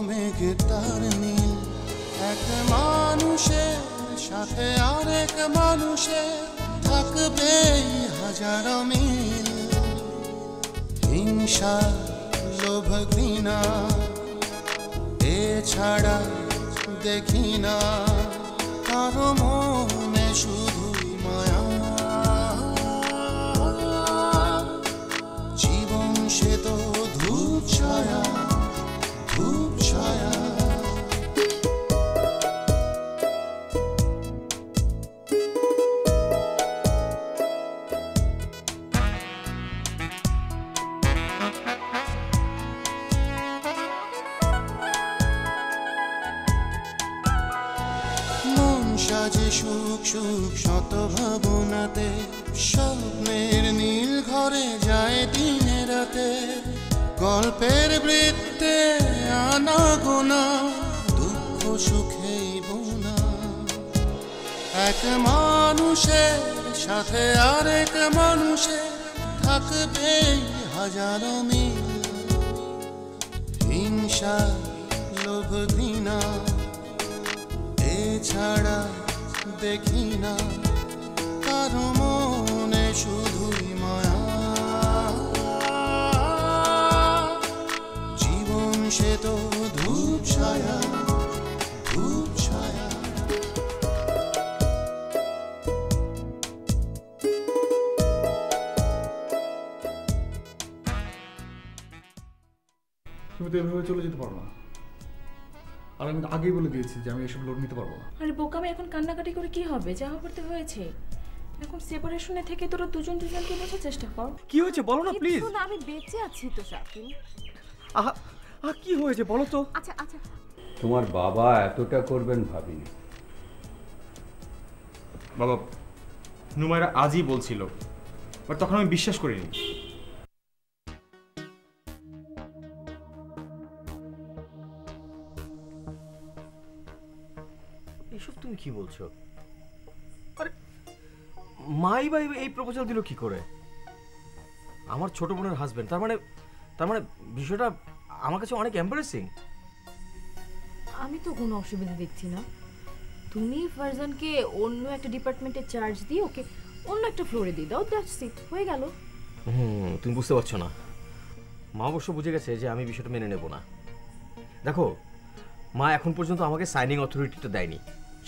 মেঘে তার নীল, এক মানুষের সাথে আরেক মানুষের থাকবে হাজারো মিল। হিংসা, লোভ, ঘৃণা এছাড়া দেখি না কারো মনে, শুধুই মায়া। জীবন সে তো ধূপ ছায়া, ধূপ ছায়া। সাজে সুখ সুখ শত ভাবনাতে, স্বপ্নের নীল ঘরে যায় দিনে রাতে। গল্পের বৃত্তে আনা গোনা, দুঃখ সুখেই বোনা। এক মানুষের সাথে আরেক মানুষের থাকবে হাজারো মিল। হিংসা, লোভ, ঘৃণা এছাড়া দেখি না কারো মনে, শুধুই মায়া। জীবন সে তো ধূপ ছায়া, ধূপ ছায়া। তুমি তো এভাবে চলে যেতে পারো না, আর আমি তো আগেই বলে দিয়েছি যে আমি এসব লোন নিতে পারবো না। আরে বোকামি, এখন কান্নাকাটি করে কি হবে? যা হবার তো হয়েছে। এখন সেপারেশনে থেকে তোরা দুজন দুজনকে বোঝার চেষ্টা কর। কি হয়েছে বলো না প্লিজ। কিছু না, আমি বেঁচে আছি তো শাফিন। আহা আহা কি হয়েছে বলো তো। আচ্ছা আচ্ছা, তোমার বাবা এতটা করবেন ভাবিনি। বাবা, নুমাইরা আজই বলছিল, বাট তখন আমি বিশ্বাস করিনি। এসব তুমি কি বলছো? আরে মাই ভাই এই প্রপোজাল দিল কি করে? আমার ছোট বোনের হাজবেন্ড, তার মানে বিষয়টা আমার কাছে অনেক এম্বারেসিং। আমি তো কোনো অসুবিধা দেখছি না। তুমি ফারজানকে অন্য একটা ডিপার্টমেন্টে চার্জ দিয়ে ওকে অন্য একটা ফ্লোরে দিয়ে দাও, দ্যাটস ইট, হয়ে গেল। তুমি বুঝতে পারছো না, মা অবশ্য বুঝে গেছে যে আমি বিষয়টা মেনে নেব না। দেখো, মা এখন পর্যন্ত আমাকে সাইনিং অথরিটিটা দেয়নি,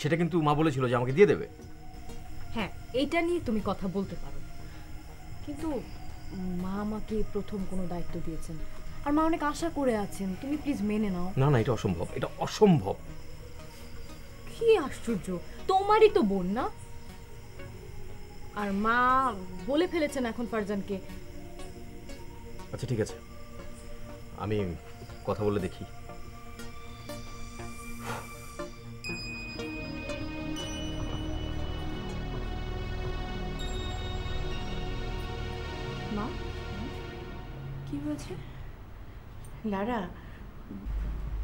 সেটা কিন্তু মা বলেছিল যে আমাকে দিয়ে দেবে। হ্যাঁ, এইটা নিয়ে তুমি কথা বলতে পারো, কিন্তু মা আমাকে প্রথম কোনো দায়িত্ব দিয়েছেন, আর মা অনেক আশা করে আছেন, তুমি প্লিজ মেনে নাও। না না, এটা অসম্ভব, এটা অসম্ভব। কি আশ্চর্য, তোমারই তো বোন না? আর মা বলে ফেলেছেন এখন ফারজানকে। আচ্ছা ঠিক আছে, আমি কথা বলে দেখি। মা, কি হয়েছে? লারা,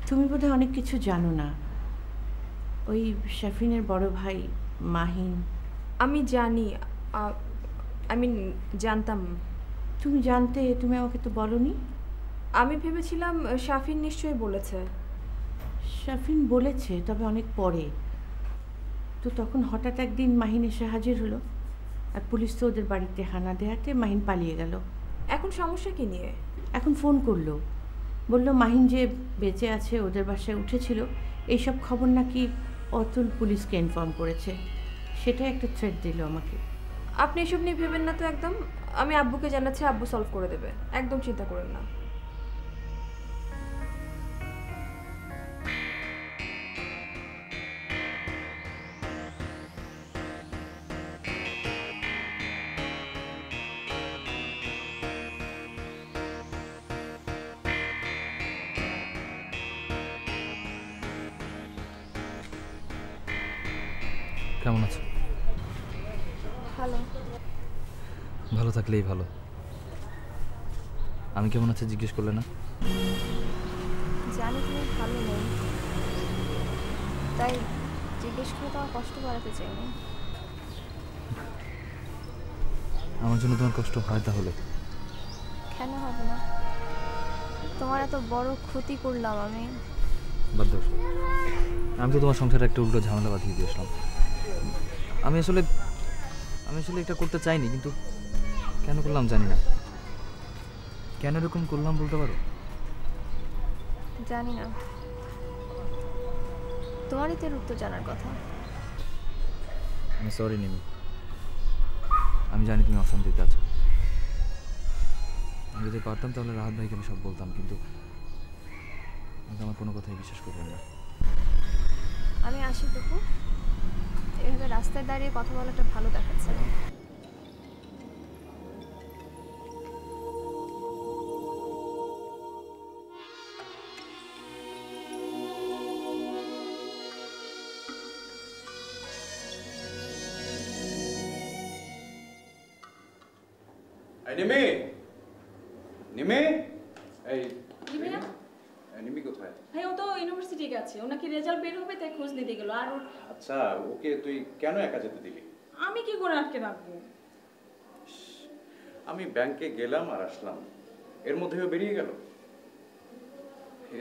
তুমি বোধহয় অনেক কিছু জানো না। ওই শাফিনের বড় ভাই মাহিন। আমি জানি, আমি জানতাম। তুমি জানতে, তুমি আমাকে তো বলনি। আমি ভেবেছিলাম শাফিন নিশ্চয়ই বলেছে। শাফিন বলেছে, তবে অনেক পরে। তো তখন হঠাৎ একদিন মাহিন এসে হাজির হলো, আর পুলিশ তো ওদের বাড়িতে হানা দেয়াতে মাহিন পালিয়ে গেল। এখন সমস্যা কি নিয়ে? এখন ফোন করলো, বলল মাহিন যে বেঁচে আছে, ওদের বাসায় উঠেছিল, এইসব খবর নাকি অতুল পুলিশকে ইনফর্ম করেছে। সেটা একটা থ্রেট দিল আমাকে। আপনি এসব নিয়ে ভেবেন না তো একদম। আমি আব্বুকে জানাচ্ছি, আব্বু সলভ করে দেবে, একদম চিন্তা করেন না। কেমন আছো? ভালো। ভালো থাকলেই ভালো। আমি কেমন আছি জিজ্ঞেস করলে না? জানি তুমি ভালো নেই, তাই জিজ্ঞেস করে তো কষ্ট বাড়াতে চাইনি। আমার জন্য তোমার কষ্ট হয় তাহলে? কেন হবে না? তোমার এত বড় ক্ষতি করলাম আমি। বাদ দাও। আমি তো তোমার সংসারে একটা উল্টো ঝামেলা বাঁধিয়ে দিয়েছিলাম। আমি আসলে এটা করতে চাইনি, কিন্তু কেন করলাম জানি না। কেন এরকম করলাম বলতে পারো? জানি না, তোমারই তো উত্তর জানার কথা। আমি সরি নিমি, আমি জানি তুমি অশান্তিতে আছো। আমি যদি পারতাম তাহলে রাহাত ভাইকে আমি সব বলতাম, কিন্তু আমার কোনো কথাই বিশ্বাস করবেন না। আমি আসি টুকু, এভাবে রাস্তায় দাঁড়িয়ে কথা বলাটা ভালো দেখাচ্ছে না। নিমি, নিমি, এই নিমি না? নিমি কোথায়? ভাই ও তো ইউনিভার্সিটি গেছে, ও নাকি রেজাল্ট বের হবে তাই খোঁজ নিতে গেল। আর আচ্ছা, ওকে তুই কেন একা যেতে দিলি? আমি কি করে আটকে রাখবো? আমি ব্যাংকে গেলাম আর আসলাম, এর মধ্যেও বেরিয়ে গেল।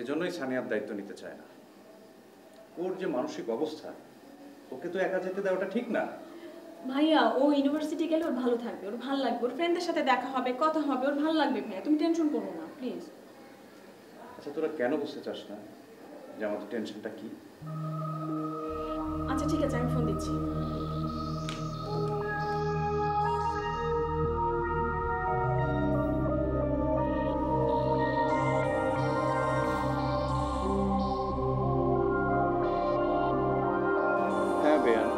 এজন্যই সানিয়ার দায়িত্ব নিতে চায় না। ওর যে মানসিক অবস্থা, ওকে তো একা যেতে দেওয়াটা ঠিক না। ভাইয়া ও ইউনিভার্সিটি গেলে ওর ভালো থাকবে, ওর ভালো লাগবে, ওর ফ্রেন্ডদের সাথে দেখা হবে, কথা হবে, ওর ভালো লাগবে। ভাইয়া তুমি টেনশন করো না প্লিজ। আচ্ছা, তোরা কেন বুঝতে চাস না যে আমাদের টেনশনটা কি? আচ্ছা ঠিক আছে, আমি ফোন দিচ্ছি। হ্যাঁ বেয়ান,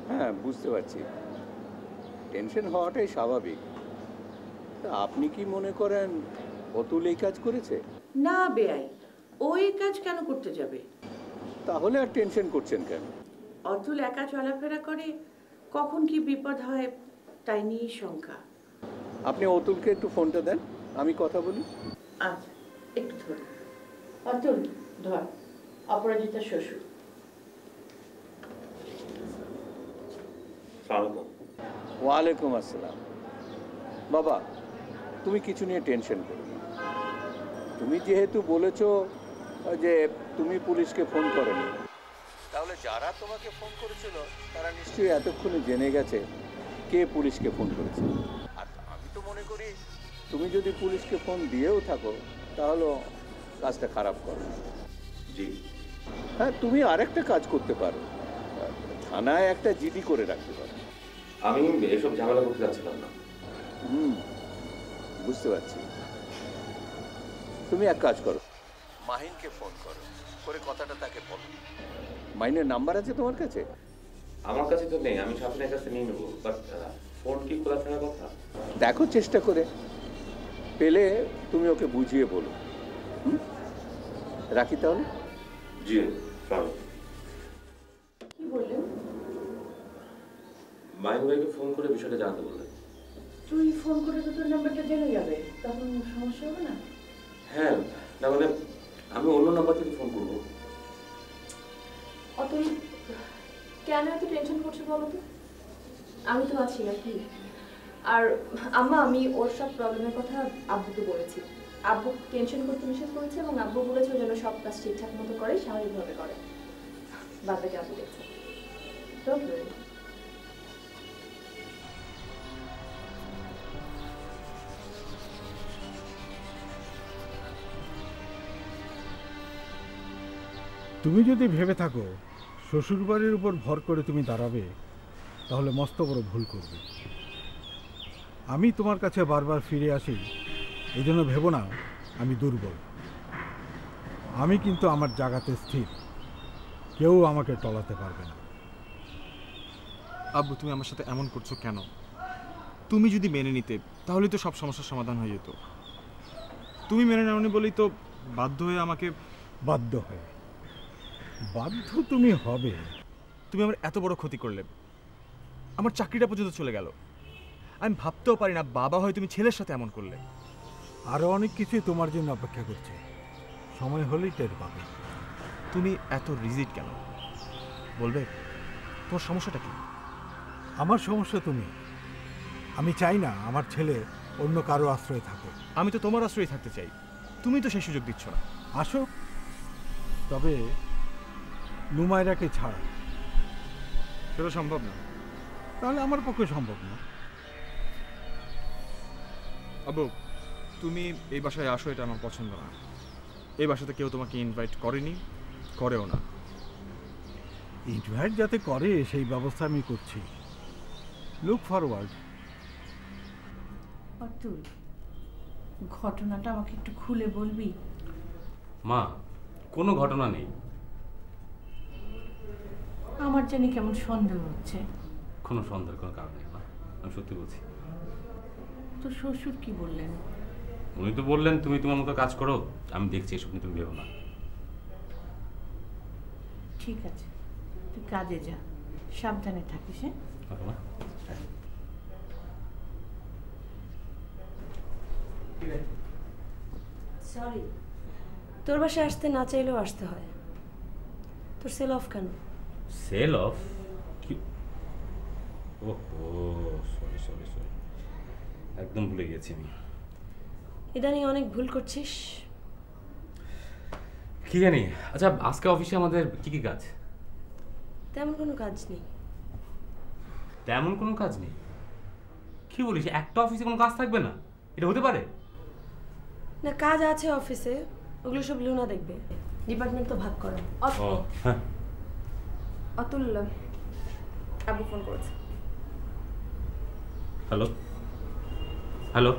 হ্যাঁ বুঝতে পারছি, টেনশন হওয়াটাই স্বাভাবিক। তা আপনি কি মনে করেন অতুল এই কাজ করেছে? না বেয়াই, ওই কাজ কেন করতে যাবে? তাহলে আর টেনশন করছেন কেন? অতুল একা চলাফেরা করে, কখন কি বিপদ হয় তাই নিয়েই শঙ্কা। আপনি অতুলকে একটু ফোনটা দেন, আমি কথা বলি। আচ্ছা একটু ধর। অতুল ধর, অপরাজিতা শ্বশুর। ওয়ালাইকুম আসসালাম। বাবা, তুমি কিছু নিয়ে টেনশন করো না। তুমি যেহেতু বলেছো যে তুমি পুলিশকে ফোন করোনি, তাহলে যারা তোমাকে ফোন করেছিল তারা নিশ্চয়ই এতক্ষণে জেনে গেছে কে পুলিশকে ফোন করেছে। আর আমি তো মনে করি তুমি যদি পুলিশকে ফোন দিয়েও থাকো তাহলে কাজটা খারাপ করো। জি হ্যাঁ, তুমি আরেকটা কাজ করতে পারো, থানায় একটা জিডি করে রাখতে পারো। আমি এসব ঝামেলা করতে যাচ্ছিলাম না। বুঝতে পারছি। তুমি এক কাজ করো, মাহিনকে ফোন করো, করে কথাটা তাকে বলো। মাহিনের নাম্বার আছে তোমার কাছে? আমার কাছে তো নেই, আমি স্বপ্নের কাছে নিয়ে নেবো, বাট ফোন কি খোলা থাকার কথা? দেখো চেষ্টা করে, পেলে তুমি ওকে বুঝিয়ে বলো। রাখি তাহলে। জি চলো। কি বললেন? মাহিন ভাইকে ফোন করে বিষয়টা জানাতে বললেন। তুই ফোন করে তো তোর নাম্বারটা জেনে যাবে, তখন সমস্যা হবে না? হ্যাঁ, না মানে আমি অন্য নাম্বার থেকে ফোন করবো। অতুল কেন এত টেনশন করছো বলো তো? আমি তো আছি নাকি? আর আম্মা, আমি ওর সব প্রবলেমের কথা আব্বুকে বলেছি। আব্বু টেনশন করতে নিষেধ করেছে এবং আব্বু বলেছে ও যেন সব কাজ ঠিকঠাক মতো করে, স্বাভাবিকভাবে করে। বাবাকে আব্বু দেখছে। Don't worry. তুমি যদি ভেবে থাকো শ্বশুরবাড়ির উপর ভর করে তুমি দাঁড়াবে, তাহলে মস্ত বড় ভুল করবে। আমি তোমার কাছে বারবার ফিরে আসি, এই জন্য ভেবো না আমি দুর্বল। আমি কিন্তু আমার জায়গাতে স্থির, কেউ আমাকে টলাতে পারবে না। আব্বু, তুমি আমার সাথে এমন করছো কেন? তুমি যদি মেনে নিতে তাহলে তো সব সমস্যার সমাধান হয়ে যেত। তুমি মেনে নাওনি বলেই তো বাধ্য হয়ে আমাকে। বাধ্য তুমি হবে। তুমি আমার এত বড় ক্ষতি করলে, আমার চাকরিটা পর্যন্ত চলে গেল। আমি ভাবতেও পারি না বাবা হয় তুমি ছেলের সাথে এমন করলে। আরো অনেক কিছু তোমার জন্য অপেক্ষা করছে, সময় হলেই টের পাবে। তুমি এত রিজিড কেন বলবে? তোমার সমস্যাটা কি? আমার সমস্যা তুমি। আমি চাই না আমার ছেলে অন্য কারো আশ্রয় থাকো। আমি তো তোমার আশ্রয় থাকতে চাই, তুমি তো সেই সুযোগ দিচ্ছ না। আসো, তবে নুমাইরাকে ছাড়া। সেটা সম্ভব না। তাহলে আমার পক্ষে সম্ভব না। আবু, তুমি এই বাসায় আসো, এটা আমার পছন্দ না। এই বাসাতে কেউ তোমাকে ইনভাইট করেনি, করেও না। ইনভাইট যাতে করে সেই ব্যবস্থা আমি করছি। Look forward. অতুল, ঘটনাটা আমাকে একটু খুলে বলবি? মা, কোনো ঘটনা নেই। আমার জানি কেমন সন্দেহ হচ্ছে। কোনো সন্দেহের কোনো কারণ নেই মা, আমি সত্যি বলছি। তো শ্বশুর কি বললেন? উনি তো বললেন তুমি তোমার মতো কাজ করো, আমি দেখছি এসব নিয়ে তুমি ভেবো না। ঠিক আছে, তুই কাজে যা, সাবধানে থাকিস। হ্যাঁ, সরি, তোর বাসায় আসতে না চাইলেও আসতে হয়। তোর সেল অফ কেন? Cell off? কি? ওহো, সরি সরি সরি, একদম ভুলে গেছি আমি। ইদানিং অনেক ভুল করছিস। কি জানি। আচ্ছা, আজকে অফিসে আমাদের কি কি কাজ? তেমন কোনো কাজ নেই। তেমন কোনো কাজ নেই? কি বলিস, একটা অফিসে কোনো কাজ থাকবে না? এটা হতে পারে না? কাজ আছে অফিসে, ওগুলো সব লুনা দেখবে। ডিপার্টমেন্ট তো ভাগ করা। অতুল, আবু ফোন করেছে। হ্যালো হ্যালো,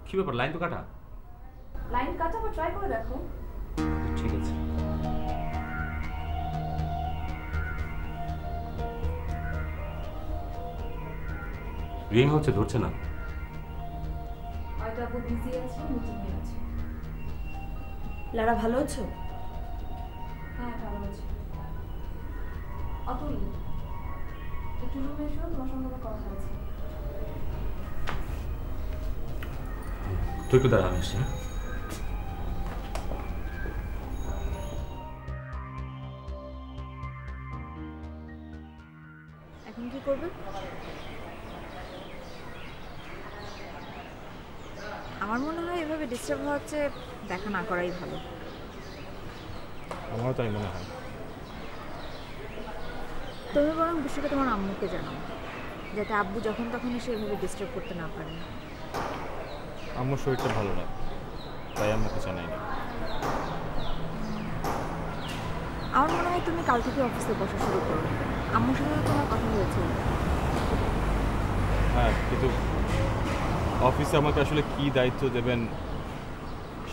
কি ব্যাপার, লাইন তো কাটা? লাইন কাটা বা ট্রাই করে দেখো। ঠিক আছে। রিং হচ্ছে, ধরছে না। হয়তো আপু বিজি আছে, মিটিং এ আছে। লারা, ভালো আছো? হ্যাঁ, ভালো আছি। অতুল, একটু রুমে এসো, তোমার সঙ্গে আমার কথা আছে। তুই একটু দাঁড়া, আমি আসছি। এখন কি করবে? আমার মনে হয় এভাবে ডিস্টার্ব হওয়া হচ্ছে, দেখা না করাই ভালো। আমারও তাই মনে হয়। তুমি বরং বিষয়টা তোমার আম্মুকে জানাও, যাতে আব্বু যখন তখন এসে এভাবে ডিস্টার্ব করতে না পারেন। আমার শরীরটা ভালো না, তাই আমাকে জানাই না। আমার মনে হয় তুমি কাল থেকে অফিসে বসা শুরু করো। আম্মুর সাথে তো তোমার কথা হয়েছে। হ্যাঁ, কিন্তু অফিসে আমাকে আসলে কি দায়িত্ব দেবেন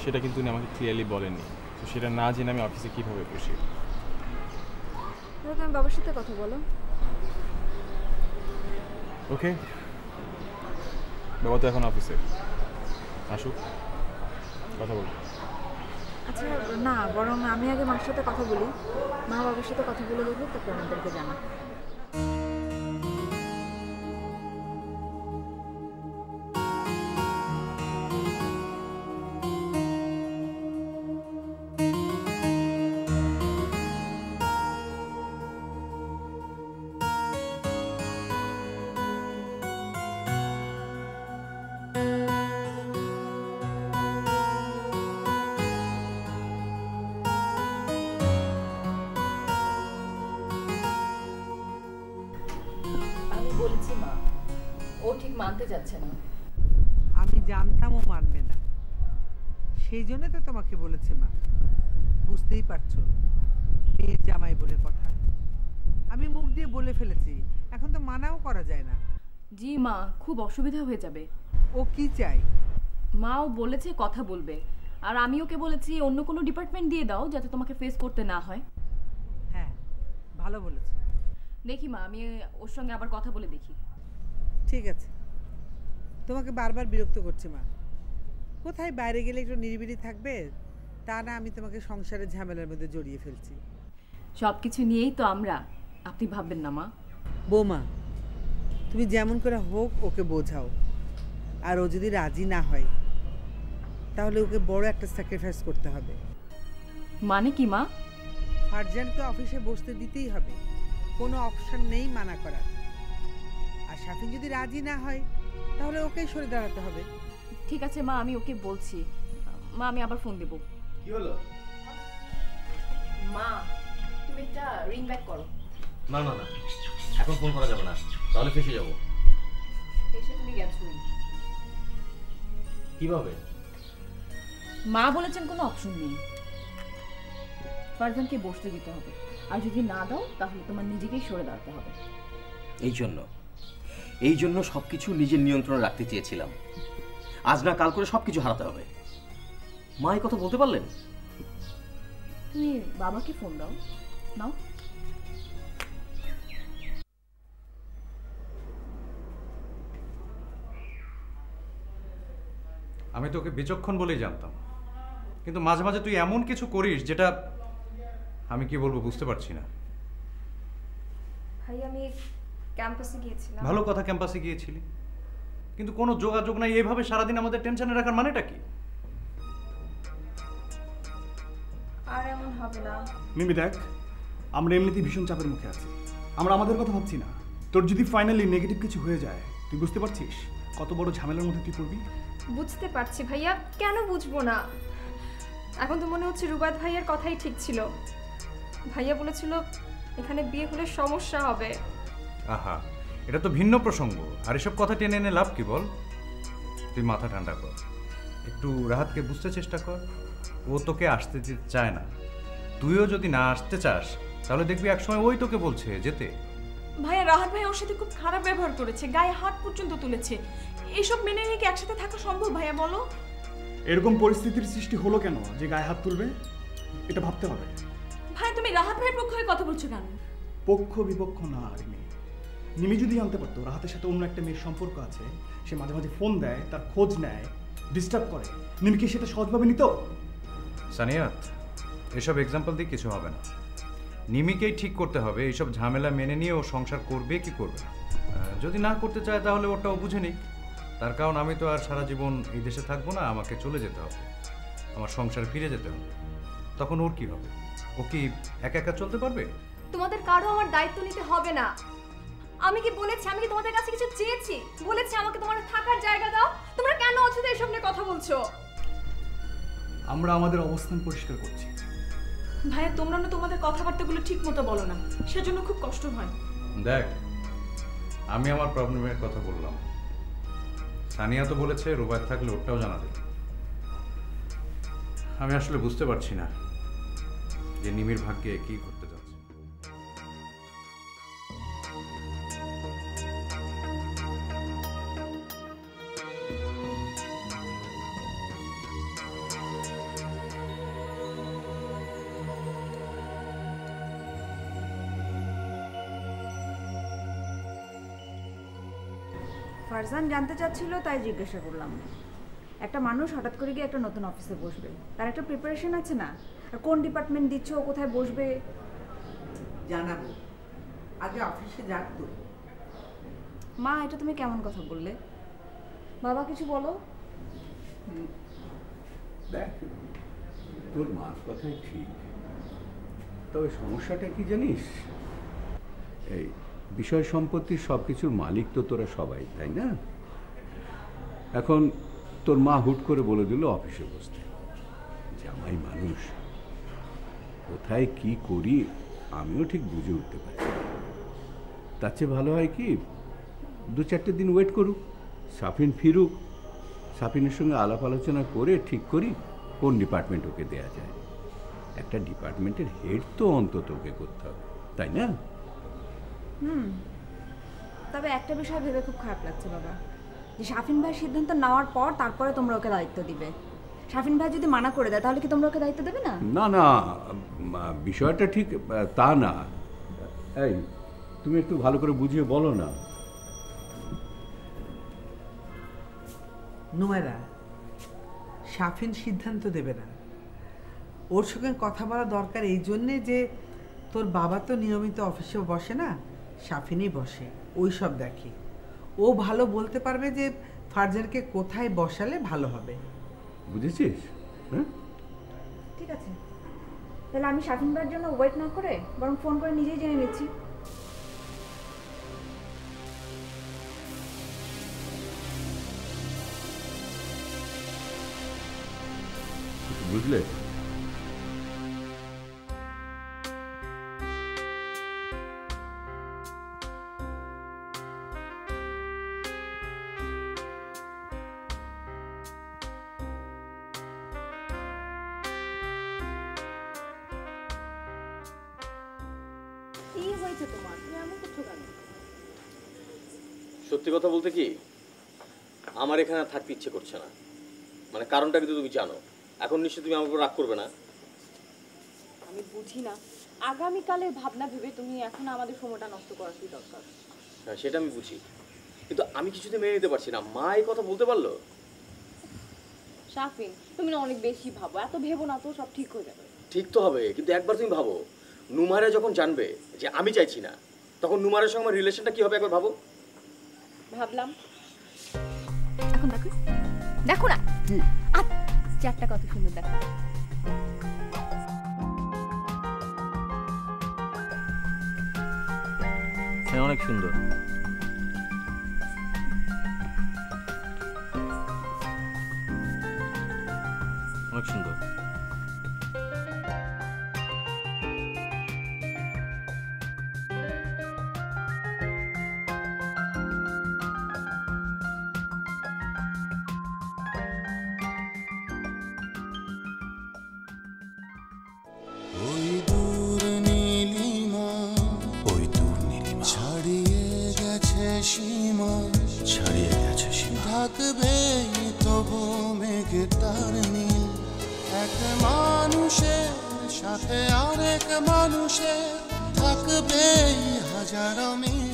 সেটা কিন্তু উনি আমাকে ক্লিয়ারলি বলেননি। তো সেটা না জেনে আমি অফিসে কীভাবে বসি? তাহলে তুমি বাবার সাথে কথা বলো। ওকে, বাবা তো এখন অফিসে, আসুক, কথা বলবো। আচ্ছা না, বরং আমি আগে মার সাথে কথা বলি, মা বাবার সাথে কথা বলে দেবো, তারপর আমাদেরকে জানা। বলেছি মা, ও ঠিক মানতে যাচ্ছে না। আমি জানতাম ও মানবে না, সেই জন্য তো তোমাকে বলেছে মা। বুঝতেই পারছো, মেয়ে জামাই বলে কথা। আমি মুখ দিয়ে বলে ফেলেছি, এখন তো মানাও করা যায় না। জি মা, খুব অসুবিধা হয়ে যাবে। ও কি চাই? মাও বলেছে কথা বলবে, আর আমি ওকে বলেছি অন্য কোনো ডিপার্টমেন্ট দিয়ে দাও যাতে তোমাকে ফেস করতে না হয়। হ্যাঁ, ভালো বলেছো। দেখি মা, আমি ওর সঙ্গে আবার কথা বলে দেখি। ঠিক আছে, তোমাকে বারবার বিরক্ত করছে মা। কোথায় বাইরে গেলে একটু নিরিবিলি থাকবে, তা না আমি তোমাকে সংসারের ঝামেলার মধ্যে জড়িয়ে ফেলছি। সব কিছু নিয়েই তো আমরা, আপনি ভাববেন না মা। বৌমা, তুমি যেমন করে হোক ওকে বোঝাও, আর ও যদি রাজি না হয় তাহলে ওকে বড় একটা স্যাক্রিফাইস করতে হবে। মানে কি মা? ফারজানকে অফিসে বসতে দিতেই হবে, কোনো অপশন নেই মানা করার। আর শাফিন যদি রাজি না হয় তাহলে ওকেই সরে দাঁড়াতে হবে। ঠিক আছে মা, আমি ওকে বলছি। মা, আমি আবার ফোন দেব। কি হলো? মা, তুমি একটা রিং ব্যাক করো। না না না, এখন ফোন করা যাবে না, তাহলে ফেসে যাব। এসে তুমি গেছোই কিভাবে? মা বলেছেন কোনো অপশন নেই, ফারজানকে বসতে দিতে হবে, আর যদি না দাও তাহলে তোমার নিজেকেই সরে দাঁড়াতে হবে। এই জন্য সবকিছু নিজের নিয়ন্ত্রণে রাখতে চেয়েছিলাম। আজ না কাল করে সবকিছু হারাতে হবে। মা এই কথা বলতে পারলেন? তুমি বাবাকে ফোন দাও। নাও। আমি তোকে বিচক্ষণ বলেই জানতাম, কিন্তু মাঝে মাঝে তুই এমন কিছু করিস যেটা আমি কি বলবো বুঝতে পারছি না। ভাই আমি ক্যাম্পাসে গিয়েছিলাম। ভালো কথা, ক্যাম্পাসে গিয়েছিলি, কিন্তু কোনো যোগাযোগ নাই। এইভাবে সারাদিন আমাদের টেনশনে রাখার মানেটা কি? আর এমন হবে না। মিমি দেখ, আমরা এমনিতেই ভীষণ চাপের মুখে আছি, আমরা আমাদের কথা ভাবছি না। তোর যদি ফাইনালি নেগেটিভ কিছু হয়ে যায়, তুই বুঝতে পারছিস কত বড় ঝামেলার মধ্যে তুই পড়বি? বুঝতে পারছি ভাইয়া, কেন বুঝবো না? এখন তো মনে হচ্ছে রুবাদ ভাইয়ার কথাই ঠিক ছিল। ভাইয়া বলেছিল এখানে বিয়ে হলে সমস্যা হবে। আহা, এটা তো ভিন্ন প্রসঙ্গ, আর এসব কথা টেনে এনে লাভ কি বল? তুই মাথা ঠান্ডা কর, একটু রাহাতকে বুঝতে চেষ্টা কর। ও তোকে আসতে দিতে চায় না, তুইও যদি না আসতে চাস তাহলে দেখবি একসময় ওই তোকে বলছে যেতে। ভাইয়া, রাহাত ভাই ওর সাথে খুব খারাপ ব্যবহার করেছে, গায়ে হাত পর্যন্ত তুলেছে। এসব মেনে নিয়ে কি একসাথে থাকা সম্ভব ভাইয়া বলো? এরকম পরিস্থিতির সৃষ্টি হলো কেন যে গায়ে হাত তুলবে? এটা ভাবতে হবে। ভাই, তুমি রাহাত ভাইয়ের পক্ষ হয়ে কথা বলছো কেন? পক্ষ বিপক্ষ না রিমি। নিমি যদি জানতে পারতো রাহাতের সাথে অন্য একটা মেয়ের সম্পর্ক আছে, সে মাঝে মাঝে ফোন দেয়, তার খোঁজ নেয়, ডিস্টার্ব করে, নিমিকে সেটা সহজভাবে নিত? সানিয়াত, এসব এক্সাম্পল দিয়ে কিছু হবে না। নিমিকেই ঠিক করতে হবে এইসব ঝামেলা মেনে নিয়ে ও সংসার করবে কি করবে না। যদি না করতে চায় তাহলে ওটাও বুঝে নিক। তার কারণ আমি তো আর সারা জীবন এই দেশে থাকবো না, আমাকে চলে যেতে হবে, আমার সংসার ফিরে যেতে হবে। তখন ওর কি হবে? ও কি একা একা চলতে পারবে? তোমাদের কারো আমার দায়িত্ব নিতে হবে না। আমি কি বলেছি, আমি কি তোমাদের কাছে কিছু চেয়েছি? বলেছি আমাকে তোমার থাকার জায়গা দাও। তোমরা কেন অযথা এসব নিয়ে কথা বলছো? আমরা আমাদের অবস্থান পরিষ্কার করছি। ভাইয়া, তোমরা না তোমাদের কথাবার্তাগুলো ঠিক মতো বলো না, সেজন্য খুব কষ্ট হয়। দেখ, আমি আমার প্রবলেমের কথা বললাম, সানিয়া তো বলেছে রুবাদ থাকলে ওটাও জানা যাবে। আমি আসলে বুঝতে পারছি না যে নিমির ভাগ্যে কি করতে যাচ্ছে। ফারজান জানতে চাচ্ছিল তাই জিজ্ঞাসা করলাম। একটা মানুষ হঠাৎ করে গিয়ে একটা নতুন অফিসে বসবে, তার একটা প্রিপারেশন আছে না? আর কোন ডিপার্টমেন্ট দিচ্ছ, কোথায় বসবে? জানাবো, আগে অফিসে যাক তো। মা, এটা তুমি কেমন কথা বললে? বাবা কিছু বলো। দেখ, তোর মার কথাই ঠিক, তবে সমস্যাটা কি জানিস? এই বিষয় সম্পত্তির সব কিছুর মালিক তো তোরা সবাই, তাই না? এখন তোর মা হুট করে বলে দিল অফিসে বসতে। জামাই মানুষ, কোথায় কি করি আমিও ঠিক বুঝে উঠতে পারি। তার চেয়ে ভালো হয় কি 2-4 দিন ওয়েট করুক, সাফিন ফিরুক, সাফিনের সঙ্গে আলাপ আলোচনা করে ঠিক করি কোন ডিপার্টমেন্ট ওকে দেয়া যায়। একটা ডিপার্টমেন্টের হেড তো অন্তত ওকে করতে হবে, তাই না? তবে একটা বিষয় ভেবে খুব খারাপ লাগছে বাবা, যে শাফিন ভাই সিদ্ধান্ত নেওয়ার পর তারপরে তোমরা ওকে দায়িত্ব দিবে। শাফিন ভাই যদি মানা করে দেয় তাহলে কি তোমরা ওকে দায়িত্ব দেবে না? না না, বিষয়টা ঠিক তা না। এই তুমি একটু ভালো করে বুঝিয়ে বলো না। নোয়েরা, শাফিন সিদ্ধান্ত দেবে না। ওর সঙ্গে কথা বলা দরকার এই জন্যে যে তোর বাবা তো নিয়মিত অফিসে বসে না, শাফিনই বসে, ওই সব দেখে। ও ভালো বলতে পারবে যে ফারজানকে কোথায় বসালে ভালো হবে। বুঝেছিস? হ্যাঁ, ঠিক আছে, তাহলে আমি শাফিন ভাইয়ের জন্য ওয়েট না করে বরং ফোন করে নিজেই জেনে নিচ্ছি। বুঝলে? সত্যি কথা বলতে কি, আমার এখানে থাকতে ইচ্ছে করছে না। মানে কারণটা কিন্তু তুমি জানো। এখন নিশ্চয়ই তুমি আমার উপর রাগ করবে না? আমি বুঝি না আগামীকালের ভাবনা ভেবে তুমি এখন আমাদের সময়টা নষ্ট করার কি দরকার? হ্যাঁ, সেটা আমি বুঝি, কিন্তু আমি কিছুতে মেনে নিতে পারছি না। মা এই কথা বলতে পারলো? শাফিন, তুমি না অনেক বেশি ভাবো, এত ভেবো না তো, সব ঠিক হয়ে যাবে। ঠিক তো হবে, কিন্তু একবার তুমি ভাবো, নুমারে যখন জানবে যে আমি চাইছি না, তখন নুমারের সঙ্গে আমার রিলেশনটা কি হবে একবার ভাবো। ভাবলাম, এখন দেখো দেখো না চারটা কত সুন্দর, দেখো। হ্যাঁ, অনেক সুন্দর। অনেক সুন্দর। ওই দূর নীলিমা, ওই দূর নীলিমা ছাড়িয়ে গেছে সীমা, ছাড়িয়ে গেছে সীমা। থাকবে তবু মেঘে তার নীল, এক মানুষের সাথে আরেক মানুষের থাকবে হাজারো মিল।